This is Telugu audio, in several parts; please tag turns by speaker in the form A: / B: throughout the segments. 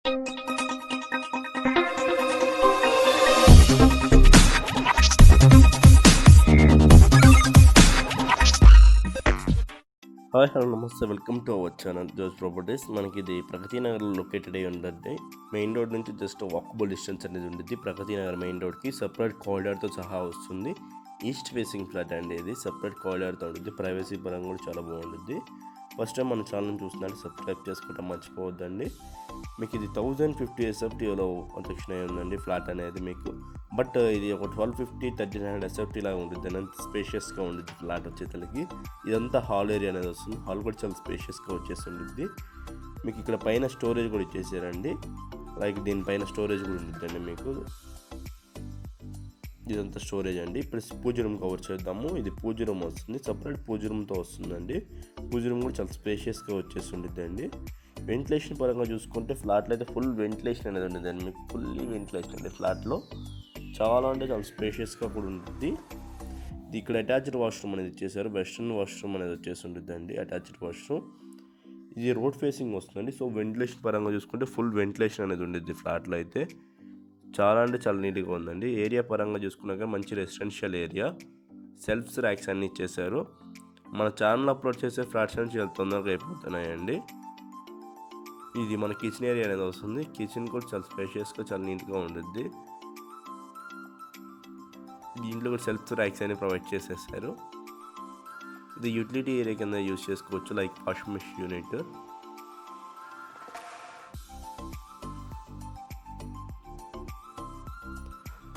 A: హాయ్ హలో నమస్తే, welcome to our channel Jo's properties. మనకి ఇది ప్రగతి నగర్లో లొకేటెడ్ అయ్యి ఉంటుంది. మెయిన్ రోడ్ నుంచి జస్ట్ వాకబుల్ డిస్టెన్స్ అనేది ఉంటుంది. ప్రగతి నగర్ మెయిన్ రోడ్కి సపరేట్ కారిడార్తో సహా వస్తుంది. ఈస్ట్ ఫేసింగ్ ఫ్లాట్ అండి, ఇది సపరేట్ కారిడార్తో ఉంటుంది. ప్రైవసీ పరంగా కూడా చాలా బాగుంటుంది. ఫస్ట్ టైం మన ఛానల్ చూస్తున్నట్టు సబ్స్క్రైబ్ చేసుకోవడం మర్చిపోవద్దండి. మీకు ఇది 1050 SFTలో కన్స్ట్రక్షన్ అయ్యి ఉందండి ఫ్లాట్ అనేది మీకు. బట్ ఇది ఒక 1250 1300 SFT లాగా ఉంటుంది. అంత స్పేషియస్గా ఉంటుంది ఫ్లాట్ వచ్చేసరికి. ఇదంతా హాల్ ఏరియా అనేది వస్తుంది. హాల్ కూడా చాలా స్పేషియస్గా వచ్చేసి ఉంటుంది. మీకు ఇక్కడ పైన స్టోరేజ్ కూడా ఇచ్చేసారండి. లైక్ దీనిపైన స్టోరేజ్ కూడా ఉంటుందండి మీకు. ఇదంతా స్టోరేజ్ అండి. ఇప్పుడు పూజ రూమ్ కవర్ చేద్దాము. ఇది పూజ రూమ్ వస్తుంది, సపరేట్ పూజ రూమ్తో వస్తుందండి. పూజ రూమ్ కూడా చాలా స్పేషియస్గా వచ్చేసి ఉంటుంది అండి. వెంటిలేషన్ పరంగా చూసుకుంటే ఫ్లాట్లో అయితే ఫుల్ వెంటిలేషన్ అనేది ఉండదండి. మీకు ఫుల్లీ వెంటిలేషన్ అండి ఫ్లాట్లో. చాలా అంటే చాలా స్పేషియస్గా కూడా ఉంటుంది. ఇది ఇక్కడ అటాచ్డ్ వాష్రూమ్ అనేది ఇచ్చేసారు. వెస్ట్రన్ వాష్రూమ్ అనేది వచ్చేసి ఉంటుంది అండి, అటాచ్డ్ వాష్రూమ్. ఇది రోడ్ ఫేసింగ్ వస్తుందండి. సో వెంటిలేషన్ పరంగా చూసుకుంటే ఫుల్ వెంటిలేషన్ అనేది ఉండేది ఫ్లాట్లో అయితే. చాలా అంటే చాలా నీట్గా ఉందండి. ఏరియా పరంగా చూసుకున్నాక మంచి రెసిడెన్షియల్ ఏరియా. సెల్ఫ్స్ ర్యాక్స్ అన్నీ ఇచ్చేసారు. మన ఛానల్ అప్లోడ్ చేసే ఫ్లాట్స్ నుంచి చాలా తొందరగా అయిపోతున్నాయండి. ఇది మన కిచెన్ ఏరియా అనేది వస్తుంది. కిచెన్ కూడా చాలా స్పేషియస్గా చాలా నీట్గా ఉంటుంది. దీంట్లో కూడా సెల్ఫ్ ర్యాక్స్ అని ప్రొవైడ్ చేసేసారు. ఇది యూటిలిటీ ఏరియా కింద యూజ్ చేసుకోవచ్చు, లైక్ వాషింగ్ మెషిన్ యూనిట్.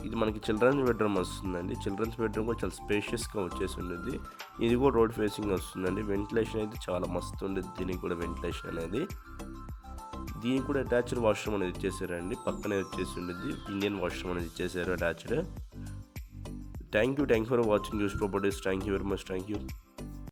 A: ఇది మనకి చిల్డ్రన్స్ బెడ్రూమ్ వస్తుందండి. చిల్డ్రన్స్ బెడ్రూమ్ కూడా చాలా స్పేషియస్గా వచ్చేసి ఉంటుంది. ఇది కూడా రోడ్ ఫేసింగ్ వస్తుందండి. వెంటిలేషన్ అయితే చాలా మస్తు ఉంటుంది దీనికి కూడా వెంటిలేషన్ అనేది. దీనికి కూడా అటాచ్డ్ వాష్రూమ్ అనేది ఇచ్చేసారండి. పక్కనే వచ్చేసి ఉంటుంది ఇండియన్ వాష్రూమ్ అనేది ఇచ్చేసారు attached. Thank you for watching Jo's properties. Thank you very much. Thank you.